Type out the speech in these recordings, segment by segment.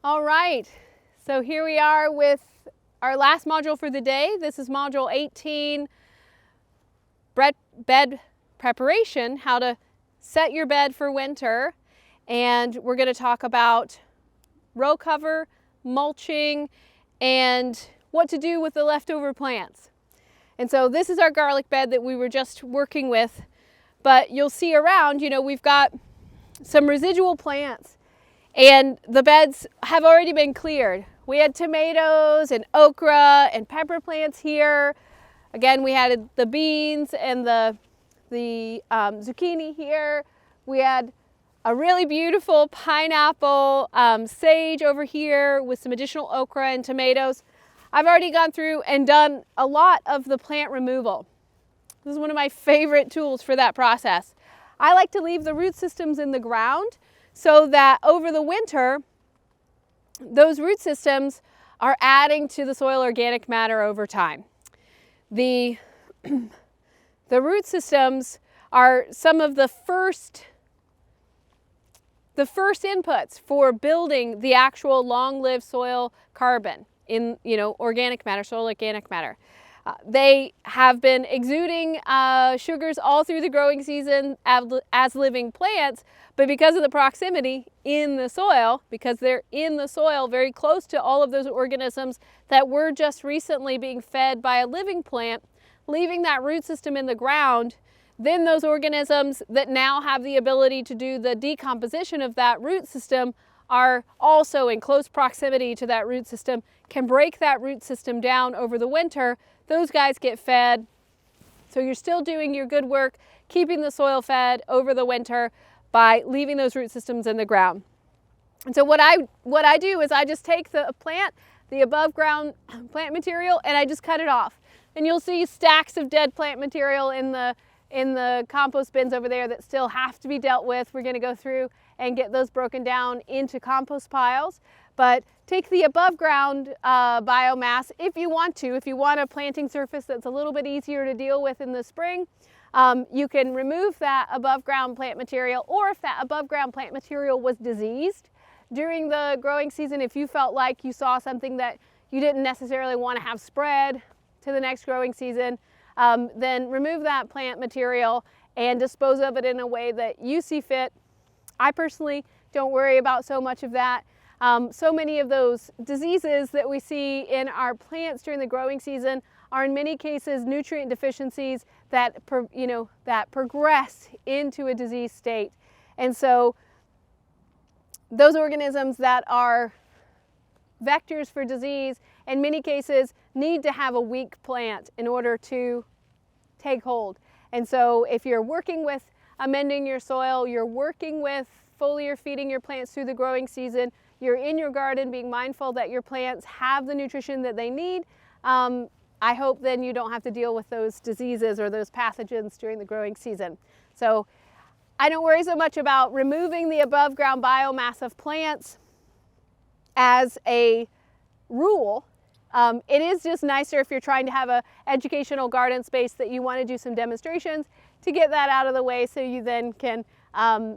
All right, so here we are with our last module for the day. This is module 18, bed preparation, how to set your bed for winter. And we're going to talk about row cover, mulching, and what to do with the leftover plants. And so this is our garlic bed that we were just working with, but you'll see around, we've got some residual plants. And the beds have already been cleared. We had tomatoes and okra and pepper plants here. Again, we had the beans and the zucchini here. We had a really beautiful pineapple sage over here with some additional okra and tomatoes. I've already gone through and done a lot of the plant removal. This is one of my favorite tools for that process. I like to leave the root systems in the ground so that over the winter, those root systems are adding to the soil organic matter over time. The root systems are some of the first inputs for building the actual long-lived soil carbon in organic matter, soil organic matter. They have been exuding sugars all through the growing season as living plants, but because of the proximity in the soil, because they're in the soil very close to all of those organisms that were just recently being fed by a living plant, leaving that root system in the ground, then those organisms that now have the ability to do the decomposition of that root system are also in close proximity to that root system, can break that root system down over the winter. Those guys get fed. So you're still doing your good work, keeping the soil fed over the winter by leaving those root systems in the ground. And so what I do is I just take the plant, the above ground plant material, and I just cut it off. And you'll see stacks of dead plant material in the compost bins over there that still have to be dealt with. We're going to go through and get those broken down into compost piles. But take the above ground biomass if you want to. If you want a planting surface that's a little bit easier to deal with in the spring, you can remove that above ground plant material, or if that above ground plant material was diseased during the growing season, if you felt like you saw something that you didn't necessarily want to have spread to the next growing season, then remove that plant material and dispose of it in a way that you see fit. I personally don't worry about so much of that. So many of those diseases that we see in our plants during the growing season are in many cases nutrient deficiencies that progress into a disease state. And so those organisms that are vectors for disease in many cases need to have a weak plant in order to take hold. And so if you're working with amending your soil, you're working with foliar feeding your plants through the growing season, you're in your garden being mindful that your plants have the nutrition that they need, I hope then you don't have to deal with those diseases or those pathogens during the growing season. So I don't worry so much about removing the above ground biomass of plants as a rule. It is just nicer if you're trying to have an educational garden space that you want to do some demonstrations to get that out of the way so you then can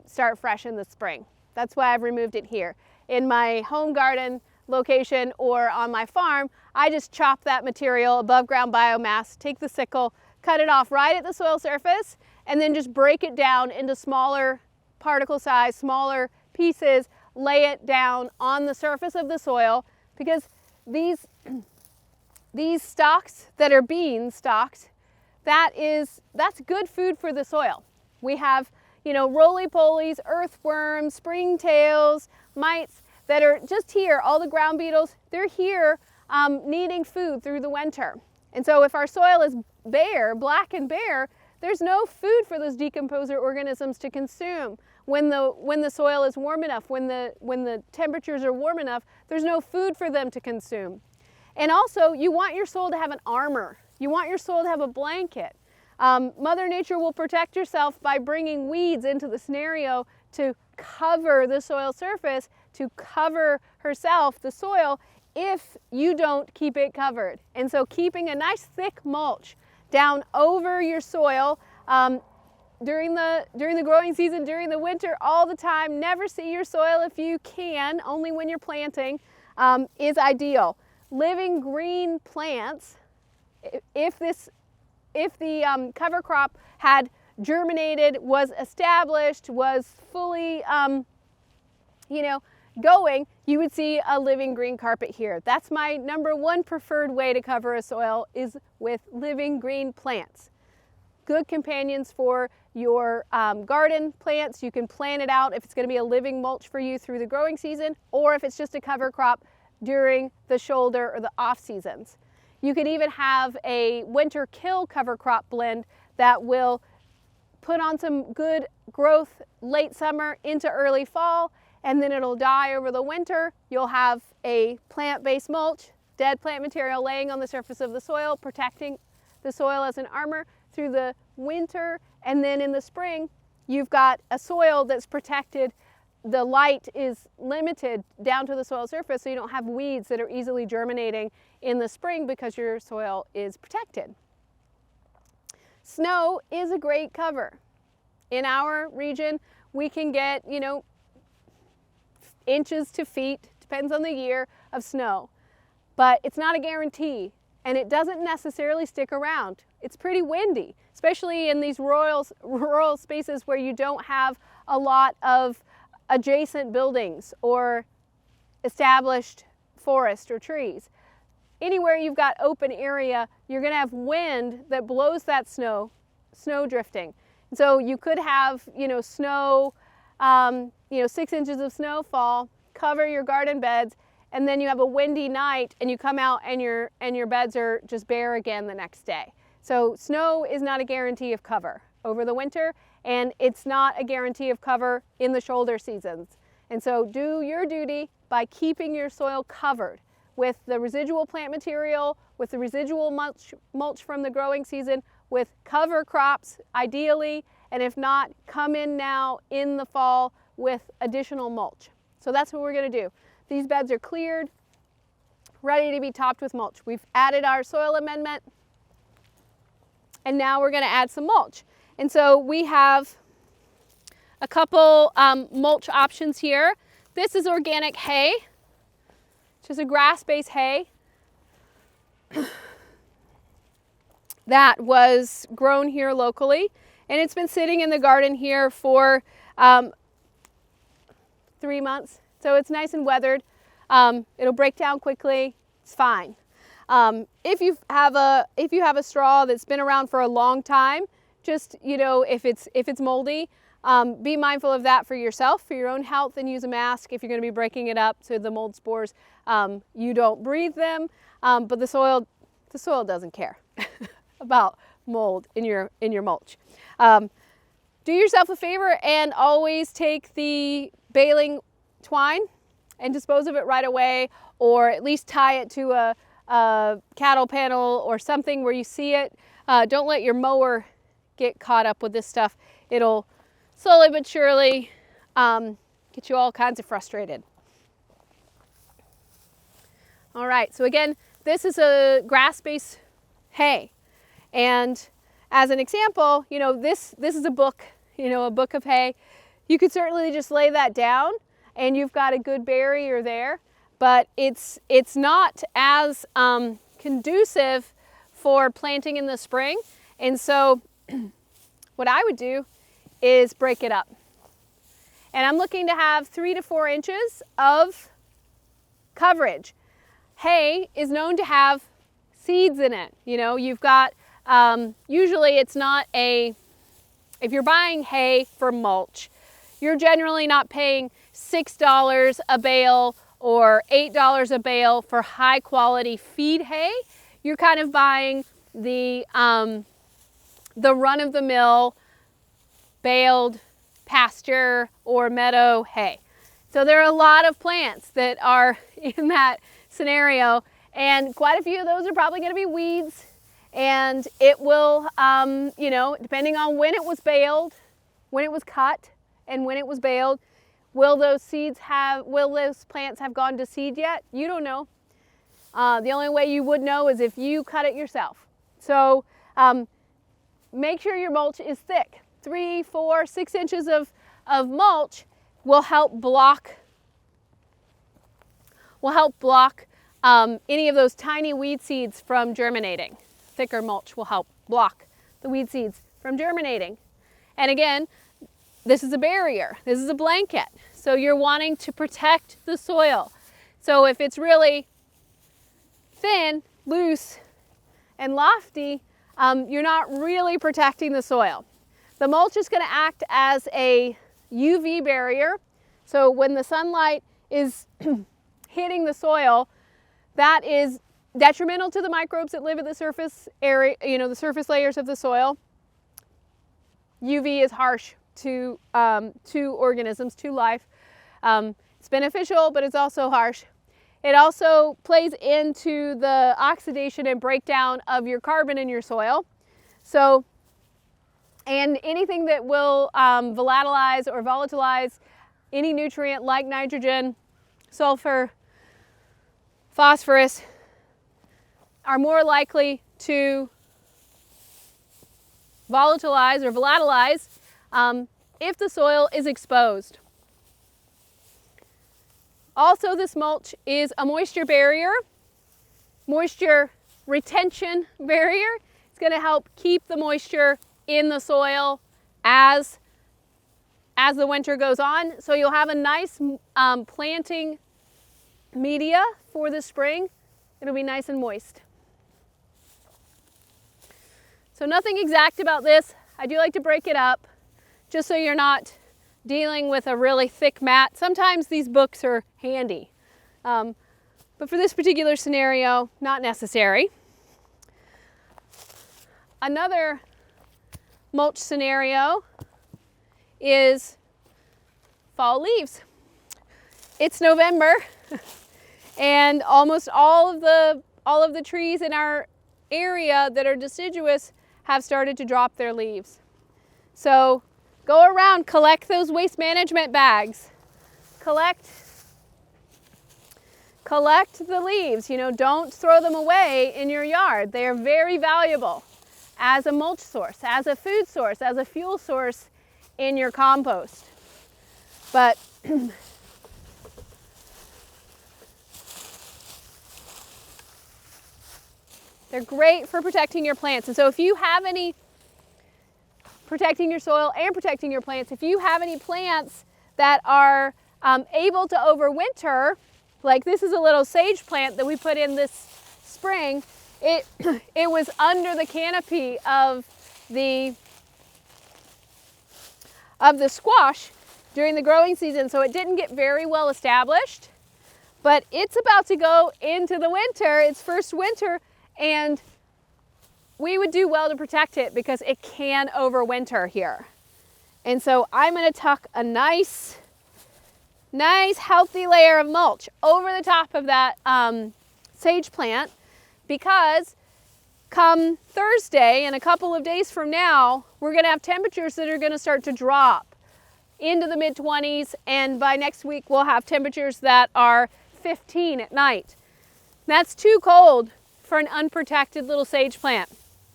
start fresh in the spring. That's why I've removed it here. In my home garden location or on my farm, I just chop that material, above ground biomass, take the sickle, cut it off right at the soil surface, and then just break it down into smaller particle size, smaller pieces, lay it down on the surface of the soil, because these stalks that are bean stalks, that's good food for the soil. We have, roly-polies, earthworms, springtails, mites that are just here. All the ground beetles, they're here needing food through the winter. And so if our soil is bare, black and bare, there's no food for those decomposer organisms to consume. When the soil is warm enough, when the temperatures are warm enough, there's no food for them to consume. And also, you want your soil to have an armor. You want your soil to have a blanket. Mother Nature will protect herself by bringing weeds into the scenario to cover the soil surface, to cover herself, the soil, if you don't keep it covered. And so keeping a nice thick mulch down over your soil during the growing season, during the winter, all the time. Never see your soil if you can, only when you're planting, is ideal. Living green plants, if the cover crop had germinated, was established, was fully, going, you would see a living green carpet here. That's my #1 preferred way to cover a soil, is with living green plants. Good companions for your garden plants. You can plan it out if it's going to be a living mulch for you through the growing season, or if it's just a cover crop during the shoulder or the off seasons. You can even have a winter kill cover crop blend that will put on some good growth late summer into early fall, and then it'll die over the winter. You'll have a plant-based mulch, dead plant material laying on the surface of the soil, protecting the soil as an armor through the winter, and then in the spring, you've got a soil that's protected. The light is limited down to the soil surface, so you don't have weeds that are easily germinating in the spring because your soil is protected. Snow is a great cover. In our region, we can get, inches to feet, depends on the year, of snow. But it's not a guarantee, and it doesn't necessarily stick around. It's pretty windy, especially in these rural spaces where you don't have a lot of adjacent buildings or established forest or trees. Anywhere you've got open area, you're going to have wind that blows that snow drifting. And so you could have, snow, 6 inches of snowfall, cover your garden beds, and then you have a windy night and you come out and your beds are just bare again the next day. So snow is not a guarantee of cover over the winter, and it's not a guarantee of cover in the shoulder seasons. And so do your duty by keeping your soil covered with the residual plant material, with the residual mulch from the growing season, with cover crops ideally, and if not, come in now in the fall with additional mulch. So that's what we're going to do. These beds are cleared, ready to be topped with mulch. We've added our soil amendment, and now we're going to add some mulch. And so we have a couple mulch options here. This is organic hay, which is a grass-based hay that was grown here locally, and it's been sitting in the garden here for 3 months. So it's nice and weathered. It'll break down quickly. It's fine. If you have a straw that's been around for a long time, just if it's moldy, be mindful of that for yourself, for your own health, and use a mask if you're going to be breaking it up so the mold spores you don't breathe them. But the soil doesn't care about mold in your mulch. Do yourself a favor and always take the baling twine and dispose of it right away, or at least tie it to a cattle panel or something where you see it. Don't let your mower get caught up with this stuff. It'll slowly but surely get you all kinds of frustrated. All right, so again, this is a grass-based hay. And as an example, this is a book, a book of hay. You could certainly just lay that down and you've got a good barrier there, but it's not as conducive for planting in the spring. And so what I would do is break it up. And I'm looking to have 3 to 4 inches of coverage. Hay is known to have seeds in it. You've got, usually it's not if you're buying hay for mulch, you're generally not paying $6 a bale or $8 a bale for high quality feed hay. You're kind of buying the run-of-the-mill baled pasture or meadow hay. So there are a lot of plants that are in that scenario, and quite a few of those are probably going to be weeds, and it will, depending on when it was baled, when it was cut, and when it was baled, will those plants have gone to seed yet? You don't know. The only way you would know is if you cut it yourself. So make sure your mulch is thick. 3, 4, 6 inches of mulch will help block any of those tiny weed seeds from germinating. Thicker mulch will help block the weed seeds from germinating. And again, this is a barrier. This is a blanket. So you're wanting to protect the soil. So if it's really thin, loose, and lofty, you're not really protecting the soil. The mulch is going to act as a UV barrier. So when the sunlight is hitting the soil, that is detrimental to the microbes that live at the surface area, the surface layers of the soil. UV is harsh to organisms, to life. It's beneficial, but it's also harsh. It also plays into the oxidation and breakdown of your carbon in your soil. So, and anything that will volatilize or volatilize any nutrient like nitrogen, sulfur, phosphorus are more likely to volatilize or volatilize if the soil is exposed. Also, this mulch is a moisture barrier, moisture retention barrier. It's going to help keep the moisture in the soil as the winter goes on. So you'll have a nice planting media for the spring. It'll be nice and moist. So nothing exact about this. I do like to break it up just so you're not dealing with a really thick mat. Sometimes these books are handy, but for this particular scenario, not necessary. Another mulch scenario is fall leaves. It's November and almost all of the trees in our area that are deciduous have started to drop their leaves. So go around, collect those waste management bags. Collect the leaves, don't throw them away in your yard. They are very valuable as a mulch source, as a food source, as a fuel source in your compost. But they're great for protecting your plants. And so if you have any, protecting your soil and protecting your plants, if you have any plants that are able to overwinter, like this is a little sage plant that we put in this spring, it was under the canopy of the squash during the growing season, so it didn't get very well established, but it's about to go into the winter, its first winter, and we would do well to protect it because it can overwinter here. And so I'm going to tuck a nice healthy layer of mulch over the top of that sage plant, because come Thursday and a couple of days from now, we're going to have temperatures that are going to start to drop into the mid-20s, and by next week we'll have temperatures that are 15 at night. That's too cold for an unprotected little sage plant.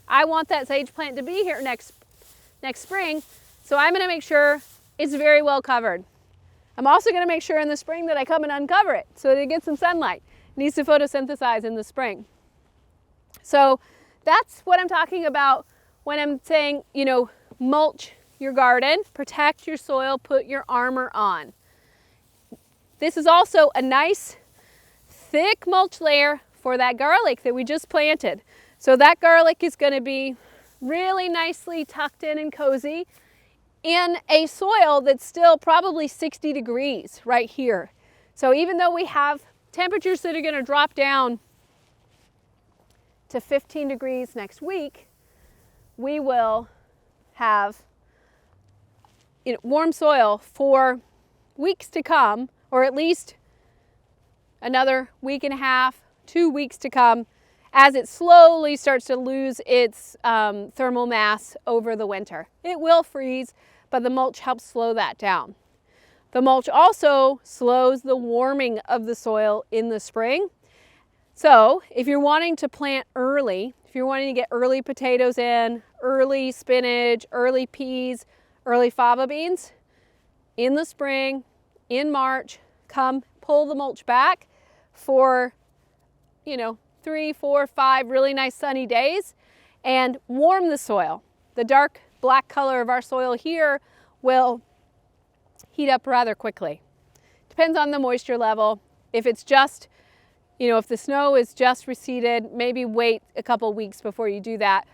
I want that sage plant to be here next spring, so I'm going to make sure it's very well covered. I'm also going to make sure in the spring that I come and uncover it so that it gets some sunlight. It needs to photosynthesize in the spring. So that's what I'm talking about when I'm saying, mulch your garden, protect your soil, put your armor on. This is also a nice thick mulch layer for that garlic that we just planted. So that garlic is going to be really nicely tucked in and cozy in a soil that's still probably 60 degrees right here. So even though we have temperatures that are going to drop down to 15 degrees next week, we will have warm soil for weeks to come, or at least another week and a half, 2 weeks to come, as it slowly starts to lose its thermal mass over the winter. It will freeze, but the mulch helps slow that down. The mulch also slows the warming of the soil in the spring. So if you're wanting to plant early, if if you're wanting to get early potatoes in, early spinach, early peas, early fava beans, in the spring, in March, come pull the mulch back for, 3, 4, 5 really nice sunny days and warm the soil. The dark black color of our soil here will heat up rather quickly. Depends on the moisture level. If it's just, if the snow is just receded, maybe wait a couple weeks before you do that.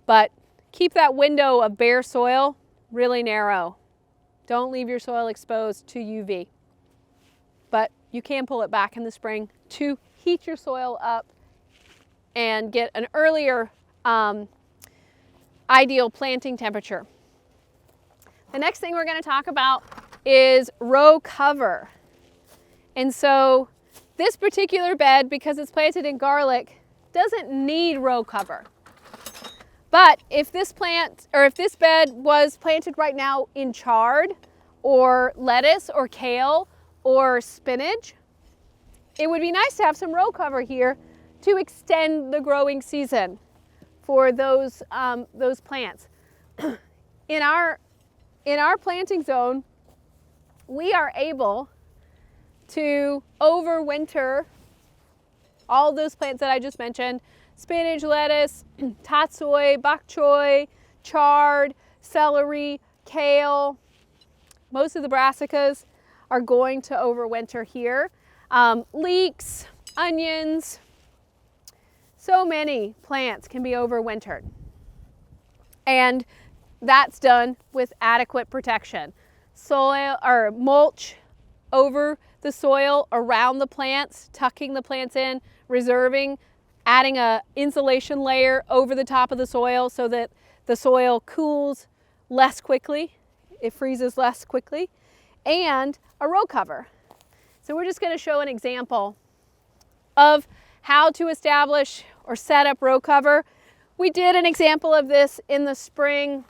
But keep that window of bare soil really narrow. Don't leave your soil exposed to UV. But you can pull it back in the spring to heat your soil up and get an earlier ideal planting temperature. The next thing we're going to talk about is row cover. And so this particular bed, because it's planted in garlic, doesn't need row cover. But if this bed was planted right now in chard or lettuce or kale or spinach, it would be nice to have some row cover here to extend the growing season for those plants. In our planting zone, we are able to overwinter all those plants that I just mentioned: spinach, lettuce, tatsoi, bok choy, chard, celery, kale. Most of the brassicas are going to overwinter here. Leeks, onions, so many plants can be overwintered. And that's done with adequate protection. Soil or mulch over the soil around the plants, tucking the plants in, reserving, adding a insulation layer over the top of the soil so that the soil cools less quickly, it freezes less quickly, and a row cover. So we're just going to show an example of how to establish or set up row cover. We did an example of this in the spring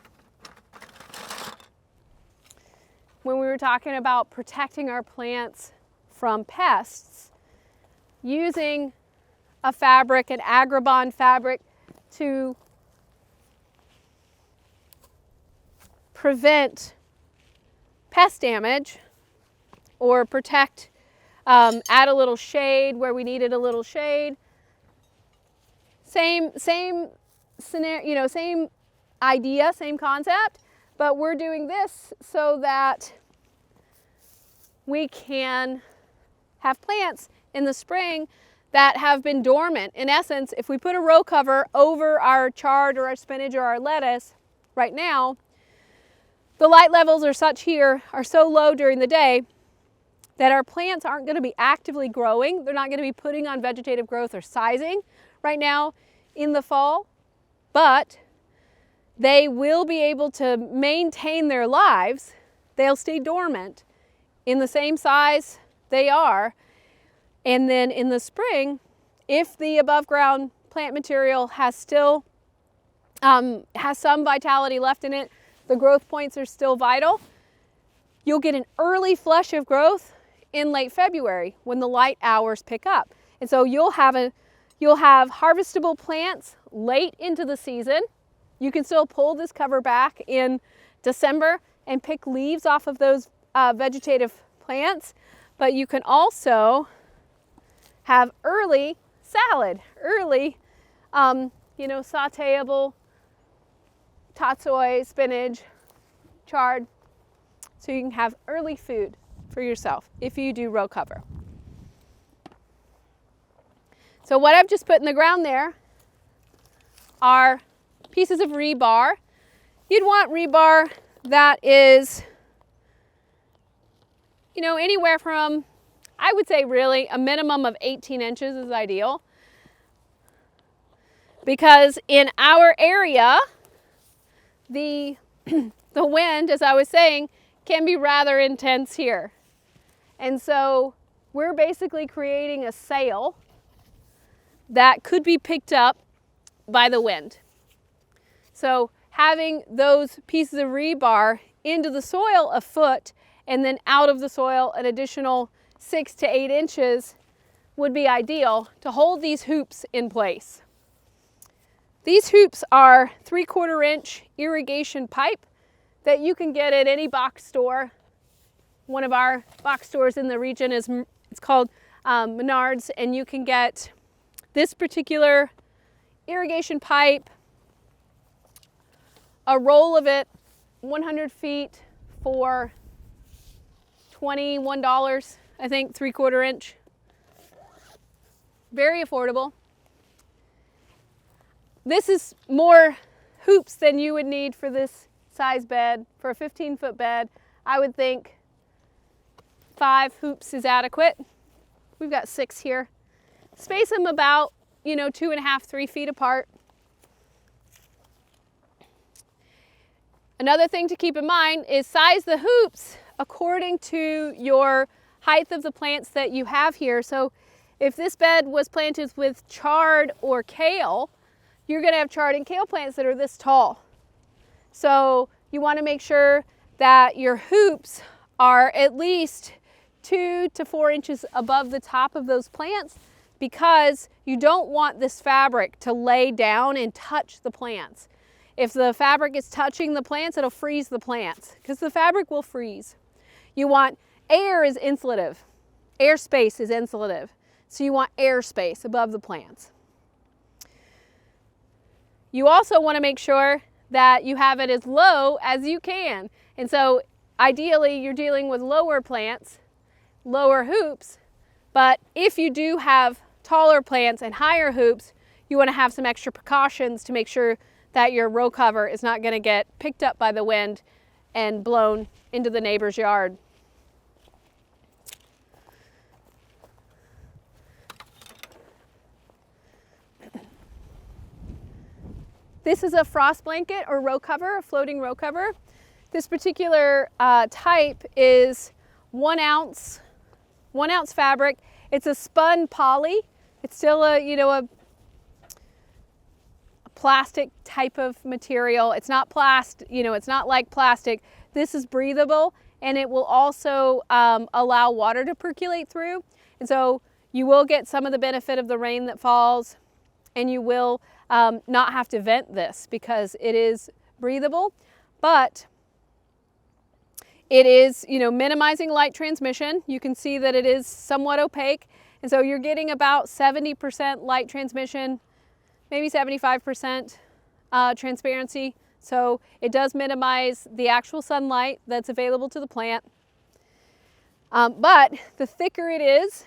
when we were talking about protecting our plants from pests, using a fabric, an Agribond fabric, to prevent pest damage or protect, add a little shade where we needed a little shade. Same scenario, same idea, same concept, but we're doing this so that we can have plants in the spring that have been dormant. In essence, if we put a row cover over our chard or our spinach or our lettuce right now, the light levels are so low during the day that our plants aren't going to be actively growing. They're not going to be putting on vegetative growth or sizing right now in the fall, but they will be able to maintain their lives. They'll stay dormant in the same size they are. And then in the spring, if the above ground plant material has still has some vitality left in it, the growth points are still vital, you'll get an early flush of growth in late February when the light hours pick up. And so you'll have harvestable plants late into the season. You can still pull this cover back in December and pick leaves off of those vegetative plants, but you can also have early salad, early, sauteable tatsoi, spinach, chard, so you can have early food for yourself if you do row cover. So what I've just put in the ground there are pieces of rebar. You'd want rebar that is, anywhere from, I would say really a minimum of 18 inches is ideal. Because in our area, the wind, as I was saying, can be rather intense here. And so we're basically creating a sail that could be picked up by the wind. So having those pieces of rebar into the soil a foot and then out of the soil an additional 6 to 8 inches would be ideal to hold these hoops in place. These hoops are 3/4 inch irrigation pipe that you can get at any box store. One of our box stores in the region it's called Menards, and you can get this particular irrigation pipe, a roll of it, 100 feet for $21, I think, 3/4 inch. Very affordable. This is more hoops than you would need for this size bed. For a 15-foot bed, I would think 5 hoops is adequate. We've got 6 here. Space them about, 2.5, 3 feet apart. Another thing to keep in mind is size the hoops according to your height of the plants that you have here. So if this bed was planted with chard or kale, you're going to have chard and kale plants that are this tall. So you want to make sure that your hoops are at least 2 to 4 inches above the top of those plants, because you don't want this fabric to lay down and touch the plants. If the fabric is touching the plants, it'll freeze the plants, because the fabric will freeze. You want air is insulative. Airspace is insulative. So you want airspace above the plants. You also want to make sure that you have it as low as you can. And so ideally you're dealing with lower plants, lower hoops, but if you do have taller plants and higher hoops, you want to have some extra precautions to make sure that your row cover is not going to get picked up by the wind and blown into the neighbor's yard. This is a frost blanket or row cover, a floating row cover. This particular type is 1 ounce fabric. It's a spun poly. It's still a plastic type of material. It's not it's not like plastic. This is breathable, and it will also allow water to percolate through. And so you will get some of the benefit of the rain that falls, and you will not have to vent this because it is breathable, but it is, minimizing light transmission. You can see that it is somewhat opaque, and so you're getting about 70% light transmission, maybe 75% transparency. So it does minimize the actual sunlight that's available to the plant. But the thicker it is,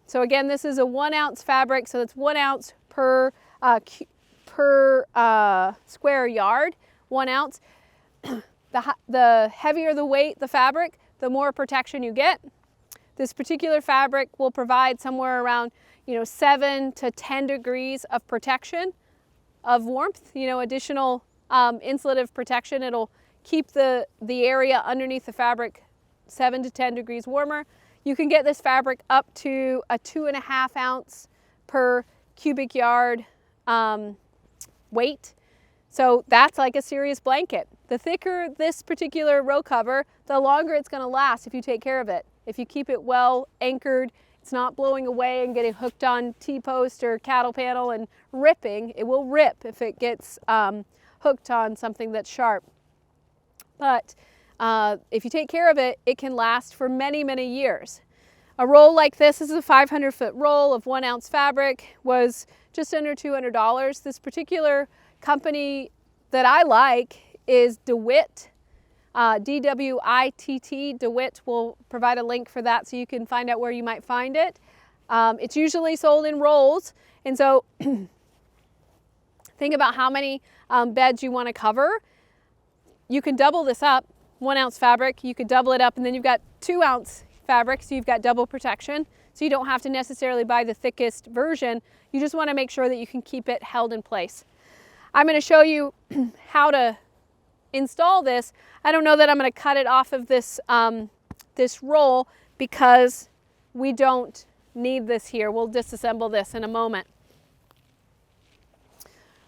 so again, this is a 1 ounce fabric, so it's 1 ounce per square yard, 1 ounce. The heavier the weight, the fabric, the more protection you get. This particular fabric will provide somewhere around 7 to 10 degrees of protection, of warmth, additional insulative protection. It'll keep the area underneath the fabric 7 to 10 degrees warmer. You can get this fabric up to a 2.5 ounce per cubic yard weight. So that's like a serious blanket. The thicker this particular row cover, the longer it's going to last if you take care of it. If you keep it well anchored, it's not blowing away and getting hooked on T-post or cattle panel and ripping. It will rip if it gets hooked on something that's sharp. But if you take care of it, it can last for many, many years. A roll like this is a 500-foot roll of 1 ounce fabric, was just under $200. This particular company that I like is DeWitt, D-W-I-T-T. DeWitt will provide a link for that so you can find out where you might find it. It's usually sold in rolls, and so think about how many beds you want to cover. You can double this up, 1 ounce fabric, you could double it up, and then you've got 2 ounce fabric, so you've got double protection. So you don't have to necessarily buy the thickest version. You just want to make sure that you can keep it held in place. I'm going to show you how to install this. I don't know that I'm going to cut it off of this, this roll because we don't need this here. We'll disassemble this in a moment.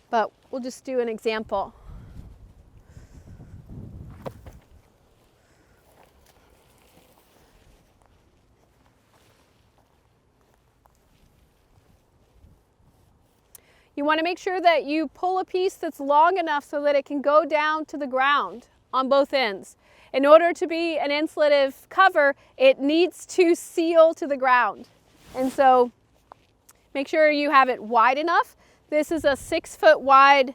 But we'll just do an example. you want to make sure that you pull a piece that's long enough so that it can go down to the ground on both ends. In order to be an insulative cover, it needs to seal to the ground. And so make sure you have it wide enough. This is a 6 foot wide,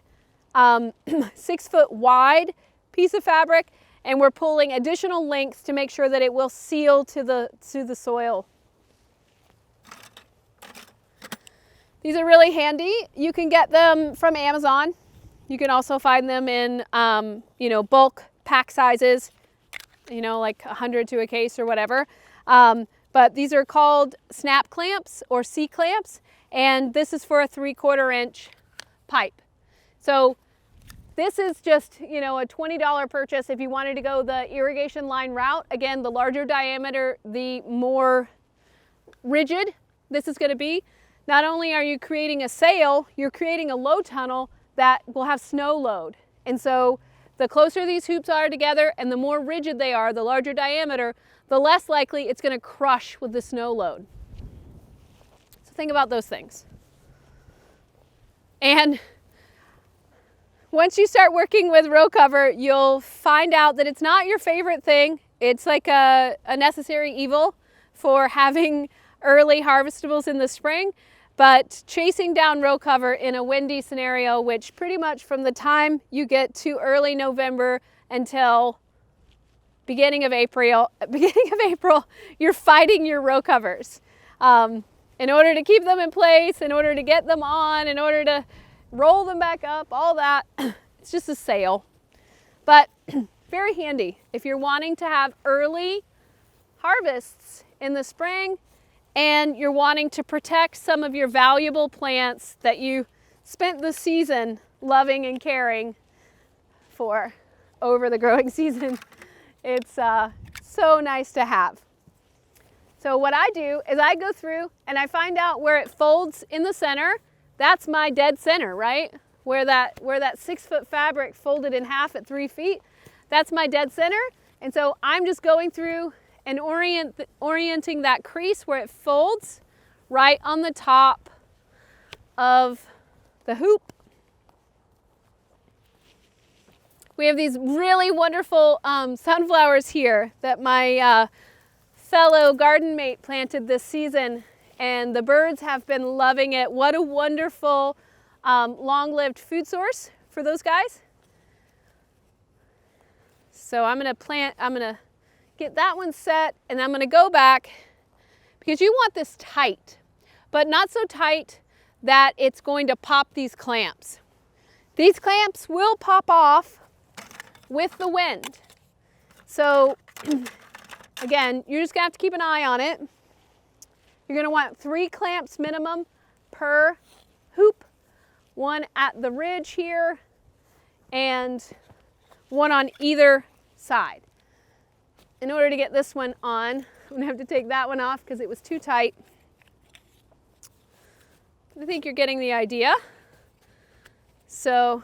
6 foot wide piece of fabric, and we're pulling additional lengths to make sure that it will seal to the soil. These are really handy. You can get them from Amazon. You can also find them in, bulk pack sizes, like 100 to a case or whatever. But these are called snap clamps or C-clamps, and this is for a 3/4 inch pipe. So this is just, a $20 purchase if you wanted to go the irrigation line route. Again, the larger diameter, the more rigid this is going to be. Not only are you creating a sail, you're creating a low tunnel that will have snow load. And so the closer these hoops are together and the more rigid they are, the larger diameter, the less likely it's going to crush with the snow load. So think about those things. And once you start working with row cover, you'll find out that it's not your favorite thing. It's like a necessary evil for having early harvestables in the spring. But chasing down row cover in a windy scenario, which pretty much from the time you get to early November until beginning of April, you're fighting your row covers. In order to keep them in place, in order to get them on, in order to roll them back up, all that, it's just a sail. But very handy if you're wanting to have early harvests in the spring and you're wanting to protect some of your valuable plants that you spent the season loving and caring for over the growing season. It's so nice to have. So what I do is I go through and I find out where it folds in the center. That's my dead center, right? Where that 6 foot fabric folded in half at 3 feet, that's my dead center. And so I'm just going through and orienting that crease where it folds right on the top of the hoop. We have these really wonderful sunflowers here that my fellow garden mate planted this season, and the birds have been loving it. What a wonderful long-lived food source for those guys. So I'm gonna get that one set, and I'm gonna go back because you want this tight, but not so tight that it's going to pop these clamps. These clamps will pop off with the wind. So again, you're just gonna have to keep an eye on it. You're gonna want 3 clamps minimum per hoop, 1 at the ridge here and 1 on either side. In order to get this one on, I'm gonna have to take that one off because it was too tight. I think you're getting the idea. So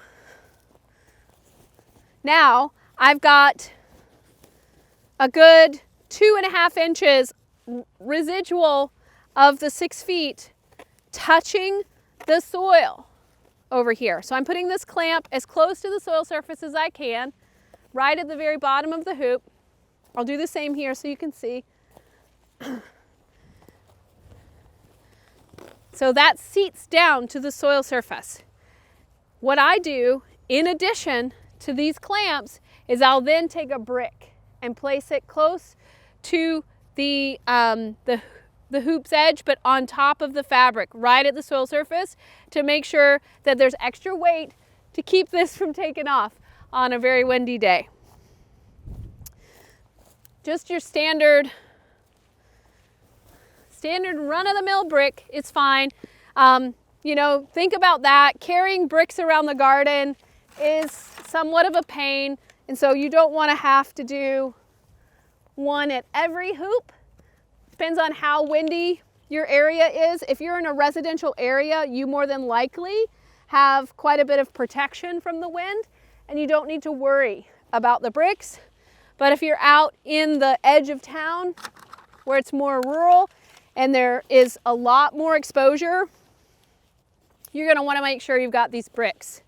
now I've got a good 2.5 inches residual of the 6 feet touching the soil over here. So I'm putting this clamp as close to the soil surface as I can, right at the very bottom of the hoop. I'll do the same here so you can see. So that seats down to the soil surface. What I do, in addition to these clamps, is I'll then take a brick and place it close to the hoop's edge, but on top of the fabric, right at the soil surface, to make sure that there's extra weight to keep this from taking off on a very windy day. Just your standard run-of-the-mill brick is fine. Think about that. Carrying bricks around the garden is somewhat of a pain, and so you don't want to have to do one at every hoop. Depends on how windy your area is. If you're in a residential area, you more than likely have quite a bit of protection from the wind, and you don't need to worry about the bricks. But if you're out in the edge of town where it's more rural and there is a lot more exposure you're going to want to make sure you've got these bricks.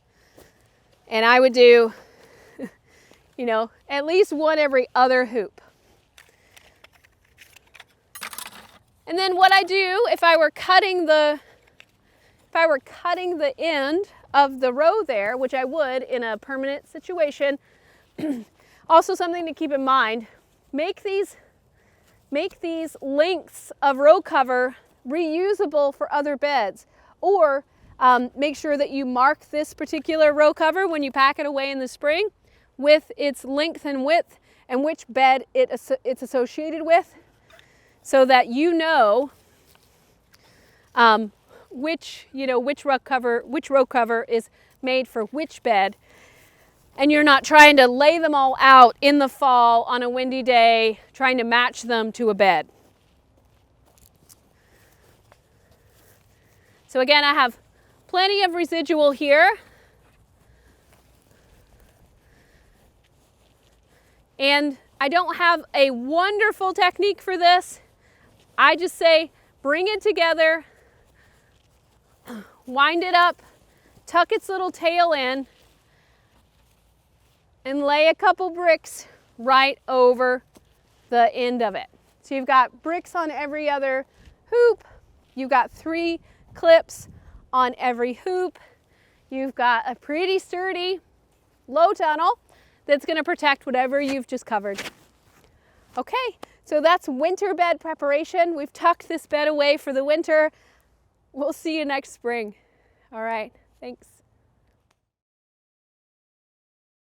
And I would do, you know, at least one every other hoop. And then what I do, if I were cutting the end of the row there, which I would in a permanent situation, also something to keep in mind, make these lengths of row cover reusable for other beds, or make sure that you mark this particular row cover when you pack it away in the spring with its length and width and which bed it's associated with, so that you know which row cover is made for which bed, and you're not trying to lay them all out in the fall on a windy day trying to match them to a bed. So again, I have plenty of residual here. And I don't have a wonderful technique for this. I just say, bring it together, wind it up, tuck its little tail in, and lay a couple bricks right over the end of it. So you've got bricks on every other hoop. You've got 3 clips on every hoop. You've got a pretty sturdy low tunnel that's going to protect whatever you've just covered. Okay, so that's winter bed preparation. We've tucked this bed away for the winter. We'll see you next spring. All right, thanks.